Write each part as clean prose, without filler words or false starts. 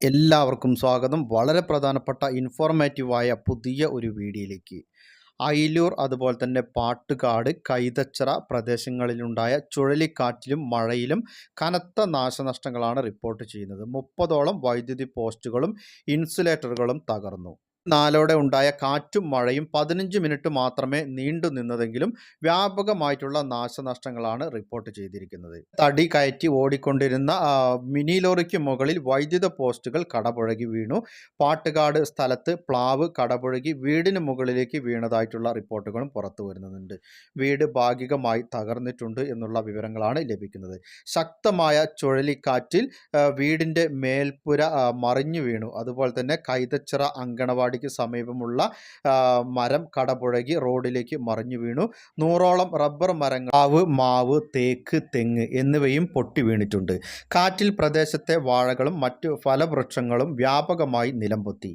എല്ലാവർക്കും സ്വാഗതം. വളരെ പ്രധാനപ്പെട്ട ഇൻഫോർമേറ്റീവായ പുതിയ ഒരു വീഡിയോയിലേക്ക്. അയിലൂർ അതുപോലെ തന്നെ പാട്ടുകാട്, കൈതച്ചിറ പ്രദേശങ്ങളിലുണ്ടായ ചുഴലിക്കാറ്റിലും മഴയിലും കനത്ത നാശനഷ്ടങ്ങളാണ് റിപ്പോർട്ട് ചെയ്യുന്നത്. 30ഓളം വൈദ്യുതി പോസ്റ്റുകളും ഇൻസുലേറ്ററുകളും തകർന്നു. നാലോടെ ഉണ്ടായ കാറ്റും മഴയും 15 മിനിറ്റ് മാത്രമേ നീണ്ടു നിന്നതെങ്കിലും വ്യാപകമായിട്ടുള്ള നാശനഷ്ടങ്ങളാണ് റിപ്പോർട്ട് ചെയ്തിരിക്കുന്നത്. തടി കയറ്റി ഓടിക്കൊണ്ടിരുന്ന മിനി ലോറിക്ക് മുകളിൽ വൈദ്യുത പോസ്റ്റുകൾ കടപുഴകി വീണു. പാട്ടുകാട് സ്ഥലത്ത് പ്ലാവ് കടപുഴകി വീടിന് മുകളിലേക്ക് വീണതായിട്ടുള്ള റിപ്പോർട്ടുകളും പുറത്തു വരുന്നുണ്ട്. വീട് ഭാഗികമായി തകർന്നിട്ടുണ്ട് എന്നുള്ള വിവരങ്ങളാണ് ലഭിക്കുന്നത്. ശക്തമായ ചുഴലിക്കാറ്റിൽ വീടിൻ്റെ മേൽപ്പുര മറിഞ്ഞു വീണു. അതുപോലെ തന്നെ കൈതച്ചിറ അങ്കണവാടി സമീപമുള്ള മരം കടപുഴകി റോഡിലേക്ക് മറിഞ്ഞു വീണു. 100ഓളം റബ്ബർ മരങ്ങൾ, പ്ലാവ്, മാവ്, തേക്ക്, തെങ്ങ് എന്നിവയും പൊട്ടി വീണിട്ടുണ്ട്. കാറ്റിൽ പ്രദേശത്തെ വാഴകളും മറ്റു ഫലവൃക്ഷങ്ങളും വ്യാപകമായി നിലംപൊത്തി.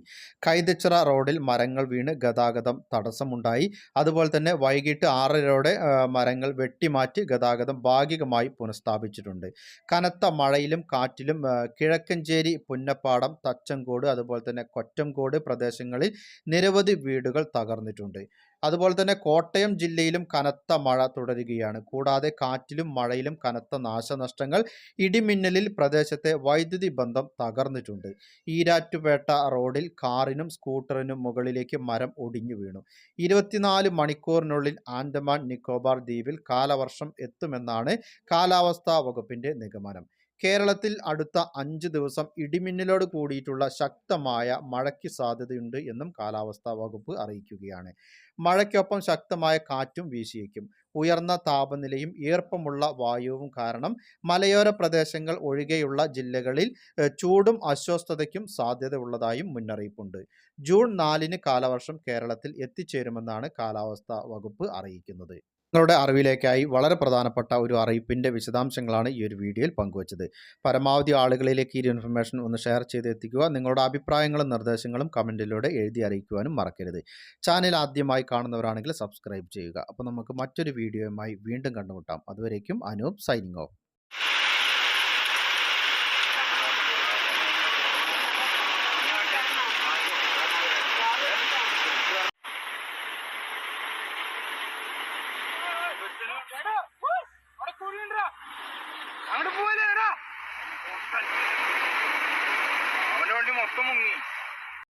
കൈതച്ചിറ റോഡിൽ മരങ്ങൾ വീണ് ഗതാഗതം തടസ്സമുണ്ടായി. അതുപോലെ തന്നെ വൈകിട്ട് 6:30 മരങ്ങൾ വെട്ടിമാറ്റി ഗതാഗതം ഭാഗികമായി പുനഃസ്ഥാപിച്ചിട്ടുണ്ട്. കനത്ത മഴയിലും കാറ്റിലും കിഴക്കഞ്ചേരി, പുന്നപ്പാടം, തച്ചങ്കോട് അതുപോലെ തന്നെ കൊറ്റംകോട് പ്രദേശങ്ങളിൽ നിരവധി വീടുകൾ തകർന്നിട്ടുണ്ട്. അതുപോലെ തന്നെ കോട്ടയം ജില്ലയിലും കനത്ത മഴ തുടരുകയാണ്. കൂടാതെ കാറ്റിലും മഴയിലും കനത്ത നാശനഷ്ടങ്ങൾ, ഇടിമിന്നലിൽ പ്രദേശത്തെ വൈദ്യുതി ബന്ധം തകർന്നിട്ടുണ്ട്. ഈരാറ്റുപേട്ട റോഡിൽ കാറിനും സ്കൂട്ടറിനും മുകളിലേക്ക് മരം ഒടിഞ്ഞു വീണു. 24 മണിക്കൂറിനുള്ളിൽ ആൻഡമാൻ നിക്കോബാർ ദ്വീപിൽ കാലവർഷം എത്തുമെന്നാണ് കാലാവസ്ഥാ വകുപ്പിന്റെ നിഗമനം. കേരളത്തിൽ അടുത്ത 5 ദിവസം ഇടിമിന്നലോട് കൂടിയിട്ടുള്ള ശക്തമായ മഴയ്ക്ക് സാധ്യതയുണ്ട് എന്നും കാലാവസ്ഥാ വകുപ്പ് അറിയിക്കുകയാണ്. മഴയ്ക്കൊപ്പം ശക്തമായ കാറ്റും വീശിയേക്കും. ഉയർന്ന താപനിലയും ഈർപ്പമുള്ള വായുവും കാരണം മലയോര പ്രദേശങ്ങൾ ഒഴികെയുള്ള ജില്ലകളിൽ ചൂടും അസ്വസ്ഥതയ്ക്കും സാധ്യതയുള്ളതായും മുന്നറിയിപ്പുണ്ട്. ജൂൺ 4-ന് കാലവർഷം കേരളത്തിൽ എത്തിച്ചേരുമെന്നാണ് കാലാവസ്ഥാ വകുപ്പ് അറിയിക്കുന്നത്. നിങ്ങളുടെ അറിവിലേക്കായി വളരെ പ്രധാനപ്പെട്ട ഒരു അറിയിപ്പിൻ്റെ വിശദാംശങ്ങളാണ് ഈ ഒരു വീഡിയോയിൽ പങ്കുവച്ചത്. പരമാവധി ആളുകളിലേക്ക് ഈ ഇൻഫർമേഷൻ ഒന്ന് ഷെയർ ചെയ്ത് എത്തിക്കുക. നിങ്ങളുടെ അഭിപ്രായങ്ങളും നിർദ്ദേശങ്ങളും കമൻറ്റിലൂടെ എഴുതി അറിയിക്കുവാനും മറക്കരുത്. ചാനൽ ആദ്യമായി കാണുന്നവരാണെങ്കിൽ സബ്സ്ക്രൈബ് ചെയ്യുക. അപ്പോൾ നമുക്ക് മറ്റൊരു വീഡിയോയുമായി വീണ്ടും കണ്ടുമുട്ടാം. അതുവരേക്കും അനൂപ് സൈനിങ് ഓഫ്. അങ്ങോട്ട് പോവല്ലേടാ, അവന്റെ വണ്ടി മൊത്തം മുങ്ങി.